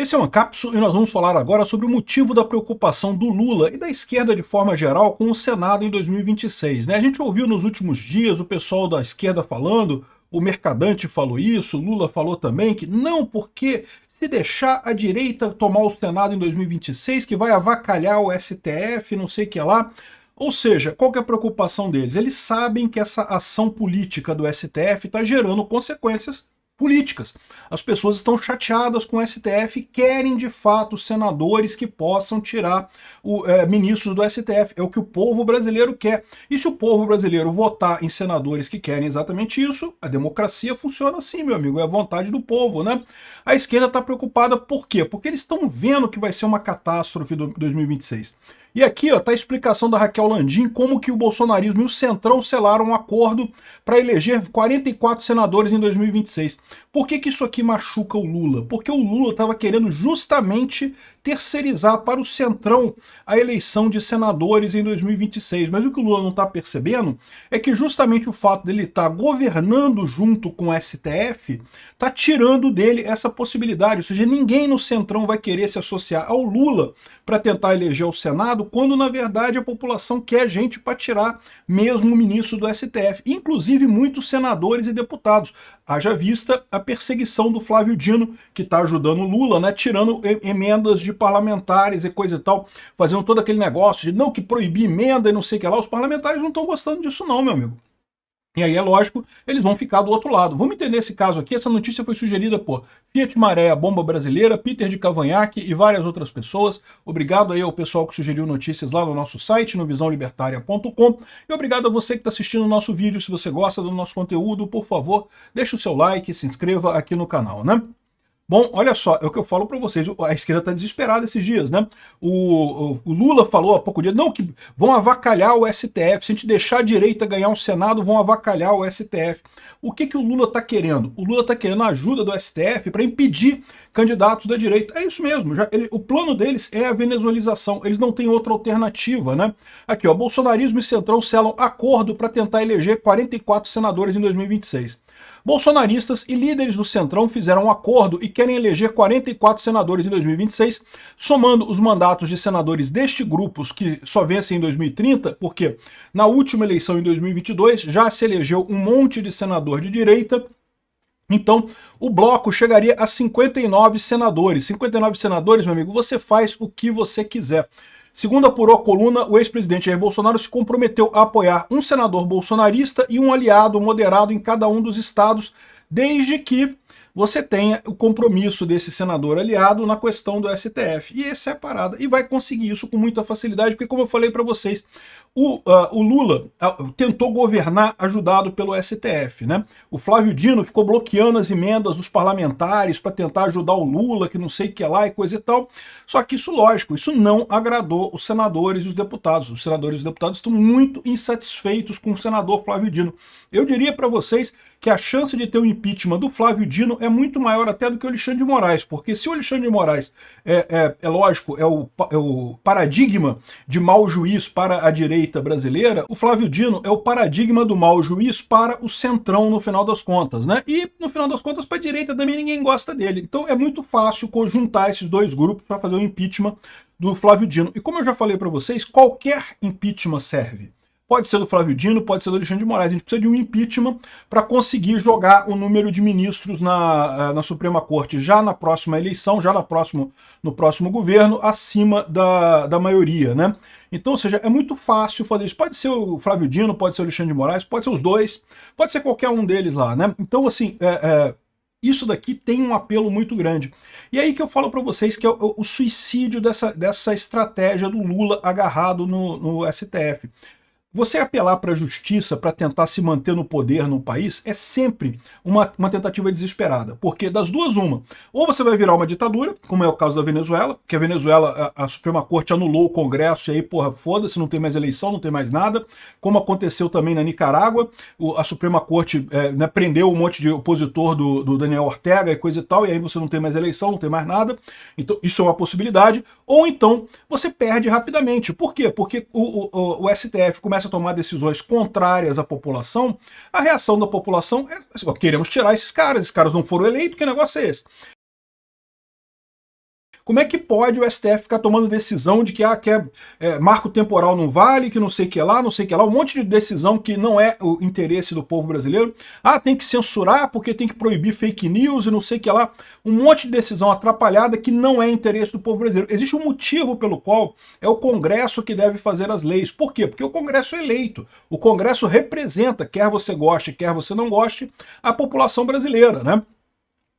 Esse é uma cápsula e nós vamos falar agora sobre o motivo da preocupação do Lula e da esquerda de forma geral com o Senado em 2026. A gente ouviu nos últimos dias o pessoal da esquerda falando, o Mercadante falou isso, o Lula falou também que não, porque se deixar a direita tomar o Senado em 2026, que vai avacalhar o STF, não sei o que lá. Ou seja, qual que é a preocupação deles? Eles sabem que essa ação política do STF está gerando consequências políticas. As pessoas estão chateadas com o STF, querem de fato senadores que possam tirar ministros do STF. É o que o povo brasileiro quer. E se o povo brasileiro votar em senadores que querem exatamente isso, a democracia funciona assim, meu amigo, é a vontade do povo, né? A esquerda está preocupada por quê? Porque eles estão vendo que vai ser uma catástrofe do 2026. E aqui está a explicação da Raquel Landim como que o bolsonarismo e o Centrão selaram um acordo para eleger 44 senadores em 2026. Por que isso aqui machuca o Lula? Porque o Lula estava querendo justamente terceirizar para o Centrão a eleição de senadores em 2026. Mas o que o Lula não está percebendo é que justamente o fato dele estar governando junto com o STF está tirando dele essa possibilidade. Ou seja, ninguém no Centrão vai querer se associar ao Lula para tentar eleger o Senado, quando na verdade a população quer gente para tirar mesmo o ministro do STF, inclusive muitos senadores e deputados. Haja vista a perseguição do Flávio Dino, que está ajudando o Lula, né, tirando emendas de parlamentares e coisa e tal, fazendo todo aquele negócio de não que proibir emenda e não sei o que lá. Os parlamentares não estão gostando disso não, meu amigo. E aí, é lógico, eles vão ficar do outro lado. Vamos entender esse caso aqui. Essa notícia foi sugerida por Fiat Maré, a bomba brasileira, Peter de Cavanhaque e várias outras pessoas. Obrigado aí ao pessoal que sugeriu notícias lá no nosso site, no visãolibertaria.com. E obrigado a você que está assistindo o nosso vídeo. Se você gosta do nosso conteúdo, por favor, deixe o seu like e se inscreva aqui no canal, né? Bom, olha só, é o que eu falo para vocês, a esquerda está desesperada esses dias, né? O Lula falou há pouco dia, não, que vão avacalhar o STF, se a gente deixar a direita ganhar um Senado, vão avacalhar o STF. O que o Lula está querendo? O Lula está querendo a ajuda do STF para impedir candidatos da direita. É isso mesmo, o plano deles é a venezuelização, eles não têm outra alternativa, né? Aqui, ó, bolsonarismo e Centrão selam acordo para tentar eleger 44 senadores em 2026. Bolsonaristas e líderes do Centrão fizeram um acordo e querem eleger 44 senadores em 2026, somando os mandatos de senadores deste grupo que só vencem em 2030, porque na última eleição em 2022 já se elegeu um monte de senador de direita. Então, o bloco chegaria a 59 senadores. 59 senadores, meu amigo, você faz o que você quiser. Segundo apurou a coluna, o ex-presidente Jair Bolsonaro se comprometeu a apoiar um senador bolsonarista e um aliado moderado em cada um dos estados, desde que você tenha o compromisso desse senador aliado na questão do STF. E essa é a parada. E vai conseguir isso com muita facilidade, porque como eu falei para vocês, o Lula tentou governar ajudado pelo STF, né? O Flávio Dino ficou bloqueando as emendas dos parlamentares para tentar ajudar o Lula, que não sei o que lá e coisa e tal. Só que isso, lógico, isso não agradou os senadores e os deputados. Os senadores e os deputados estão muito insatisfeitos com o senador Flávio Dino. Eu diria para vocês que a chance de ter o impeachment do Flávio Dino é muito maior até do que o Alexandre de Moraes, porque se o Alexandre de Moraes lógico, é o paradigma de mau juiz para a direita brasileira, o Flávio Dino é o paradigma do mau juiz para o Centrão no final das contas, né? E no final das contas para a direita também ninguém gosta dele. Então é muito fácil conjuntar esses dois grupos para fazer o impeachment do Flávio Dino. E como eu já falei para vocês, qualquer impeachment serve. Pode ser do Flávio Dino, pode ser do Alexandre de Moraes. A gente precisa de um impeachment para conseguir jogar o número de ministros na Suprema Corte já na próxima eleição, já no próximo governo, acima da maioria, né? Então, ou seja, é muito fácil fazer isso. Pode ser o Flávio Dino, pode ser o Alexandre de Moraes, pode ser os dois, pode ser qualquer um deles lá, né? Então, assim, isso daqui tem um apelo muito grande. E aí que eu falo para vocês que é o suicídio dessa estratégia do Lula agarrado no STF. Você apelar para a justiça para tentar se manter no poder no país é sempre uma tentativa desesperada, porque das duas uma, ou você vai virar uma ditadura, como é o caso da Venezuela, que a Venezuela, a Suprema Corte anulou o Congresso e aí, porra, foda-se, não tem mais eleição, não tem mais nada, como aconteceu também na Nicarágua, a Suprema Corte prendeu um monte de opositor do Daniel Ortega e coisa e tal, e aí você não tem mais eleição, não tem mais nada, então isso é uma possibilidade, ou então você perde rapidamente. Por quê? Porque o STF começa a tomar decisões contrárias à população, a reação da população é assim, queremos tirar esses caras não foram eleitos, que negócio é esse? Como é que pode o STF ficar tomando decisão de que marco temporal não vale, que não sei o que lá, não sei o que lá, um monte de decisão que não é o interesse do povo brasileiro. Tem que censurar porque tem que proibir fake news e não sei o que lá. Um monte de decisão atrapalhada que não é interesse do povo brasileiro. Existe um motivo pelo qual é o Congresso que deve fazer as leis. Por quê? Porque o Congresso é eleito. O Congresso representa, quer você goste, quer você não goste, a população brasileira, né?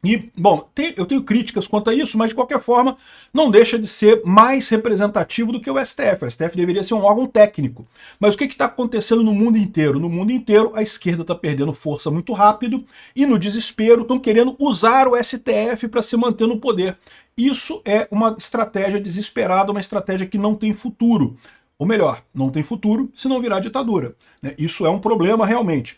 E, bom, eu tenho críticas quanto a isso, mas de qualquer forma não deixa de ser mais representativo do que o STF. O STF deveria ser um órgão técnico. Mas o que está acontecendo no mundo inteiro? No mundo inteiro a esquerda está perdendo força muito rápido e no desespero estão querendo usar o STF para se manter no poder. Isso é uma estratégia desesperada, uma estratégia que não tem futuro. Ou melhor, não tem futuro se não virar ditadura. Isso é um problema realmente.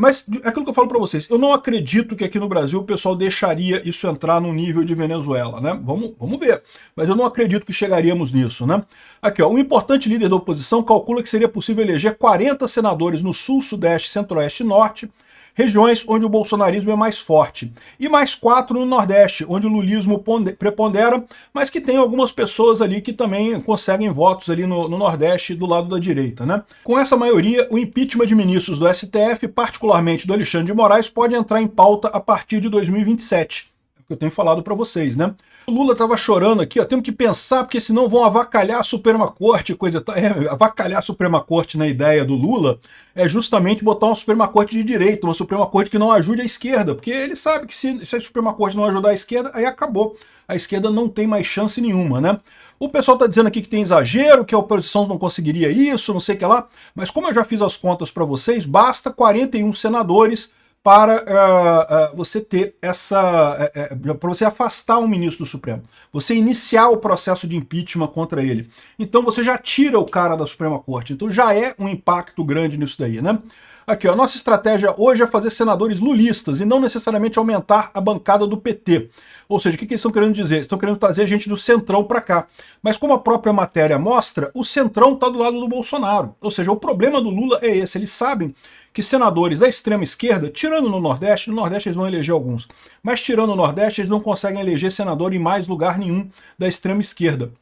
Mas é aquilo que eu falo para vocês, eu não acredito que aqui no Brasil o pessoal deixaria isso entrar no nível de Venezuela, né? Vamos ver. Mas eu não acredito que chegaríamos nisso, né? Aqui, ó, um importante líder da oposição calcula que seria possível eleger 40 senadores no Sul, Sudeste, Centro-Oeste e Norte, regiões onde o bolsonarismo é mais forte, e mais 4 no Nordeste, onde o lulismo prepondera, mas que tem algumas pessoas ali que também conseguem votos ali no Nordeste do lado da direita, né? Com essa maioria, o impeachment de ministros do STF, particularmente do Alexandre de Moraes, pode entrar em pauta a partir de 2027. É o que eu tenho falado para vocês, né? O Lula estava chorando aqui, ó, temos que pensar, porque senão vão avacalhar a Suprema Corte, coisa tal. Avacalhar a Suprema Corte na ideia do Lula é justamente botar uma Suprema Corte de direita, uma Suprema Corte que não ajude a esquerda, porque ele sabe que se a Suprema Corte não ajudar a esquerda, aí acabou. A esquerda não tem mais chance nenhuma, né? O pessoal está dizendo aqui que tem exagero, que a oposição não conseguiria isso, não sei o que lá, mas como eu já fiz as contas para vocês, basta 41 senadores para você ter para você afastar um ministro do Supremo, você iniciar o processo de impeachment contra ele. Então você já tira o cara da Suprema Corte, então já é um impacto grande nisso daí, né? Aqui, ó, a nossa estratégia hoje é fazer senadores lulistas e não necessariamente aumentar a bancada do PT. Ou seja, o que eles estão querendo dizer? Estão querendo trazer gente do Centrão para cá. Mas como a própria matéria mostra, o Centrão está do lado do Bolsonaro. Ou seja, o problema do Lula é esse. Eles sabem que senadores da extrema esquerda, tirando no Nordeste eles vão eleger alguns, mas tirando no Nordeste eles não conseguem eleger senador em mais lugar nenhum da extrema esquerda.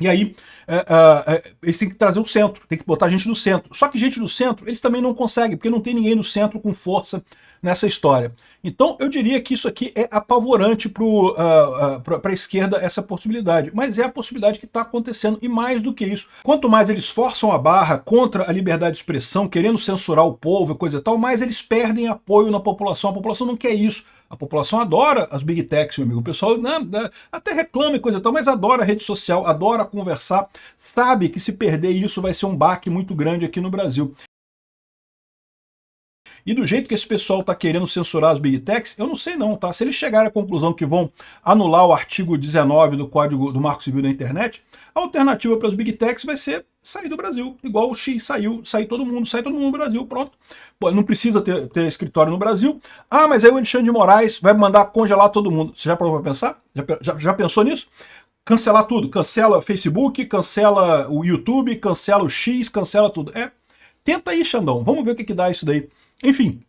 E aí, eles têm que trazer o centro, tem que botar gente do centro. Só que gente do centro, eles também não conseguem, porque não tem ninguém do centro com força nessa história. Então, eu diria que isso aqui é apavorante para a esquerda, essa possibilidade. Mas é a possibilidade que está acontecendo, e mais do que isso. Quanto mais eles forçam a barra contra a liberdade de expressão, querendo censurar o povo e coisa e tal, mais eles perdem apoio na população. A população não quer isso. A população adora as big techs, meu amigo. O pessoal até reclama e coisa e tal, mas adora a rede social, adora conversar, sabe que se perder isso vai ser um baque muito grande aqui no Brasil. E do jeito que esse pessoal está querendo censurar as big techs, eu não sei não, tá? Se eles chegarem à conclusão que vão anular o artigo 19 do Código do Marco Civil da Internet, a alternativa para as big techs vai ser sair do Brasil. Igual o X saiu, sai todo mundo do Brasil, pronto. Pô, não precisa ter escritório no Brasil. Ah, mas aí o Alexandre de Moraes vai mandar congelar todo mundo. Você já parou para pensar? Já pensou nisso? Cancelar tudo. Cancela o Facebook, cancela o YouTube, cancela o X, cancela tudo. Tenta aí, Xandão. Vamos ver o que dá isso daí. Enfim,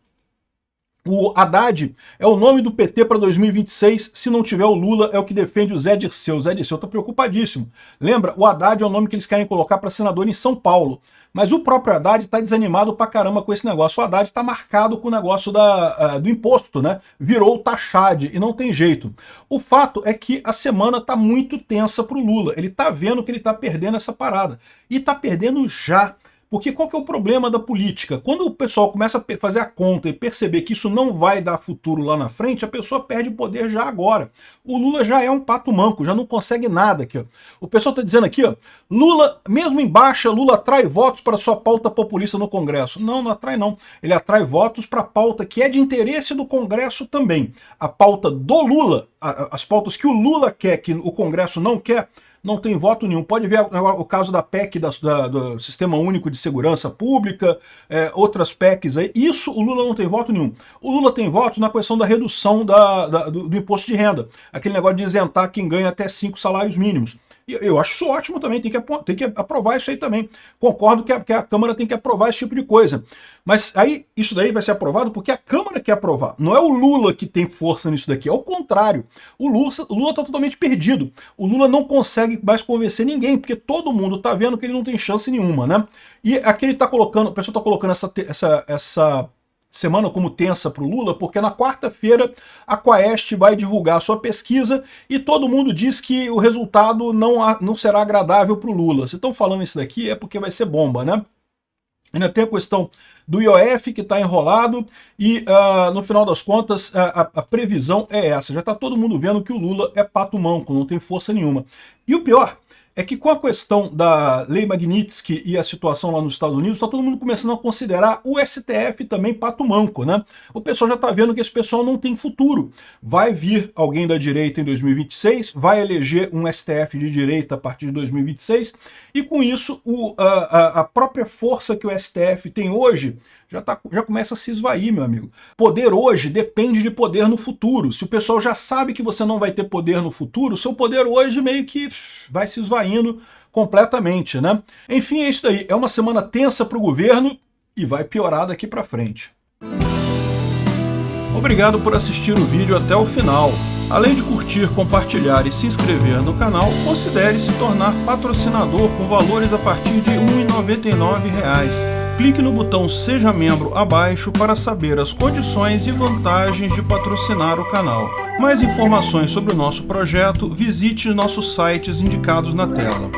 o Haddad é o nome do PT para 2026, se não tiver o Lula, é o que defende o Zé Dirceu. O Zé Dirceu está preocupadíssimo. Lembra, o Haddad é o nome que eles querem colocar para senador em São Paulo. Mas o próprio Haddad está desanimado pra caramba com esse negócio. O Haddad está marcado com o negócio do imposto, né? Virou o taxade e não tem jeito. O fato é que a semana está muito tensa para o Lula. Ele está vendo que ele está perdendo essa parada. E está perdendo já. Porque qual que é o problema da política? Quando o pessoal começa a fazer a conta e perceber que isso não vai dar futuro lá na frente, a pessoa perde poder já agora. O Lula já é um pato manco, já não consegue nada aqui, ó. O pessoal está dizendo aqui, ó, Lula, mesmo em baixa, Lula atrai votos para sua pauta populista no Congresso. Não, não atrai não. Ele atrai votos para a pauta que é de interesse do Congresso também. A pauta do Lula, as pautas que o Lula quer, que o Congresso não quer, não tem voto nenhum. Pode ver o caso da PEC do Sistema Único de Segurança Pública, outras PECs aí. Isso o Lula não tem voto nenhum. O Lula tem voto na questão da redução do imposto de renda. Aquele negócio de isentar quem ganha até 5 salários mínimos. E eu acho isso ótimo também, tem que aprovar isso aí também. Concordo que a Câmara tem que aprovar esse tipo de coisa. Mas aí isso daí vai ser aprovado porque a Câmara quer aprovar. Não é o Lula que tem força nisso daqui, é o contrário. O Lula está totalmente perdido. O Lula não consegue mais convencer ninguém, porque todo mundo está vendo que ele não tem chance nenhuma, né? E aqui ele está colocando, o pessoal está colocando essa semana como tensa para o Lula, porque na quarta-feira a Quaest vai divulgar a sua pesquisa e todo mundo diz que o resultado não será agradável para o Lula. Se estão falando isso daqui é porque vai ser bomba, né? Ainda tem a questão do IOF que está enrolado e, no final das contas, a previsão é essa. Já está todo mundo vendo que o Lula é pato manco, não tem força nenhuma. E o pior é que com a questão da Lei Magnitsky e a situação lá nos Estados Unidos, está todo mundo começando a considerar o STF também pato manco, né? O pessoal já está vendo que esse pessoal não tem futuro. Vai vir alguém da direita em 2026, vai eleger um STF de direita a partir de 2026, e com isso a própria força que o STF tem hoje já começa a se esvair, meu amigo. Poder hoje depende de poder no futuro. Se o pessoal já sabe que você não vai ter poder no futuro, seu poder hoje meio que vai se esvaindo completamente, né? Enfim, é isso daí. É uma semana tensa para o governo e vai piorar daqui para frente. Obrigado por assistir o vídeo até o final. Além de curtir, compartilhar e se inscrever no canal, considere se tornar patrocinador com valores a partir de R$ 1,99. Clique no botão Seja Membro abaixo para saber as condições e vantagens de patrocinar o canal. Mais informações sobre o nosso projeto, visite nossos sites indicados na tela.